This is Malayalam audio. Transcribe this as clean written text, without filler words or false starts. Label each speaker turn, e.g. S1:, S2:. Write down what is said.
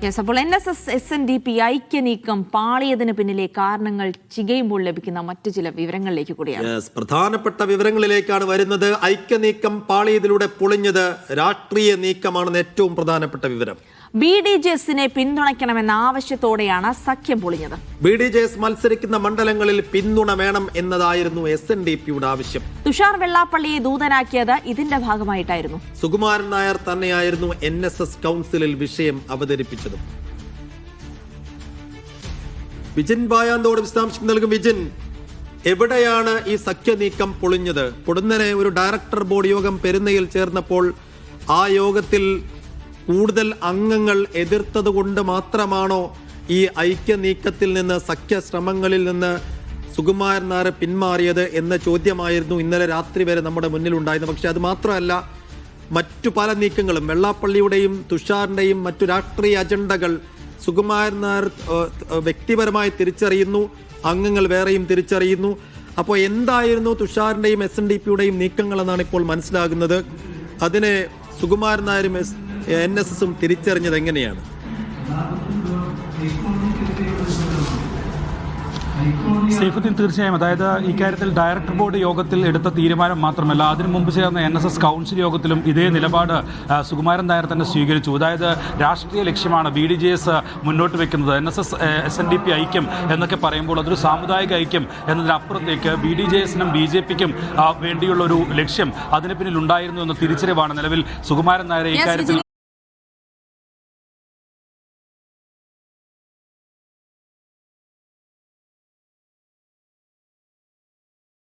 S1: അപ്പോൾ NSS SNDP ഐക്യനീക്കം പാളിയതിന് പിന്നിലെ കാരണങ്ങൾ ചികയുമ്പോൾ ലഭിക്കുന്ന മറ്റു ചില വിവരങ്ങളിലേക്ക് കൂടിയാണ്.
S2: പ്രധാനപ്പെട്ട വിവരങ്ങളിലേക്കാണ് വരുന്നത്. ഐക്യനീക്കം പാളിയതിലൂടെ പൊളിഞ്ഞത് രാഷ്ട്രീയ നീക്കമാണെന്ന് ഏറ്റവും പ്രധാനപ്പെട്ട വിവരം.
S1: BDJSനെ പിന്തുണയ്ക്കണമെന്ന ആവശ്യത്തോടെയാണ് സഖ്യം പൊളിഞ്ഞത്.
S2: BDJS മത്സരിക്കുന്ന മണ്ഡലങ്ങളിൽ പിന്തുണ വേണം എന്നതായിരുന്നു SNDPയുടെ ആവശ്യം.
S1: തുഷാർ വെള്ളാപ്പള്ളിയെ ദൂതനാക്കിയത് ഇതിന്റെ ഭാഗമായിട്ടായിരുന്നു.
S2: സുകുമാരൻ നായർ തന്നെയായിരുന്നു NSS കൗൺസിലിൽ വിഷയം അവതരിപ്പിച്ചത്. വിജിൻ ബായാന്തോട് വിശദാംശം നൽകും. വിജിൻ, എവിടെയാണ് ഈ സഖ്യ നീക്കം പൊളിഞ്ഞത്? പൊടുന്നനെ ഒരു ഡയറക്ടർ ബോർഡ് യോഗം പെരുന്നയിൽ ചേർന്നപ്പോൾ ആ യോഗത്തിൽ കൂടുതൽ അംഗങ്ങൾ എതിർത്തത് കൊണ്ട് മാത്രമാണോ ഈ ഐക്യ നീക്കത്തിൽ നിന്ന്, സഖ്യ ശ്രമങ്ങളിൽ നിന്ന് സുകുമാരൻ നായർ പിന്മാറിയത് എന്ന ചോദ്യമായിരുന്നു ഇന്നലെ രാത്രി വരെ നമ്മുടെ മുന്നിലുണ്ടായിരുന്നത്. പക്ഷെ അത് മാത്രമല്ല, മറ്റു പല നീക്കങ്ങളും, വെള്ളാപ്പള്ളിയുടെയും തുഷാറിന്റെയും മറ്റു രാഷ്ട്രീയ അജണ്ടകൾ സുകുമാരൻ നായർ വ്യക്തിപരമായി തിരിച്ചറിയുന്നു, അംഗങ്ങൾ വേറെയും തിരിച്ചറിയുന്നു. അപ്പോൾ എന്തായിരുന്നു തുഷാറിന്റെയും SNDPയുടെയും നീക്കങ്ങൾ എന്നാണ് ഇപ്പോൾ മനസ്സിലാകുന്നത്. അതിനെ സുകുമാരൻ നായരും NSSും തിരിച്ചറിഞ്ഞത് എങ്ങനെയാണ്?
S3: സൈഫുദ്ദീൻ, തീർച്ചയായും. അതായത് ഇക്കാര്യത്തിൽ ഡയറക്ടർ ബോർഡ് യോഗത്തിൽ എടുത്ത തീരുമാനം മാത്രമല്ല, അതിനു മുമ്പ് ചേർന്ന NSS കൗൺസിൽ യോഗത്തിലും ഇതേ നിലപാട് സുകുമാരൻ നായർ തന്നെ സ്വീകരിച്ചു. അതായത് രാഷ്ട്രീയ ലക്ഷ്യമാണ് BDJS മുന്നോട്ട് വെക്കുന്നത്. NSS SNDP ഐക്യം എന്നൊക്കെ പറയുമ്പോൾ അതൊരു സാമുദായിക ഐക്യം എന്നതിനപ്പുറത്തേക്ക് BDJSനും BJPക്കും വേണ്ടിയുള്ള ഒരു ലക്ഷ്യം അതിന് പിന്നിൽ ഉണ്ടായിരുന്നു എന്ന തിരിച്ചറിവാണ് നിലവിൽ സുകുമാരൻ നായരെ ഇക്കാര്യത്തിൽ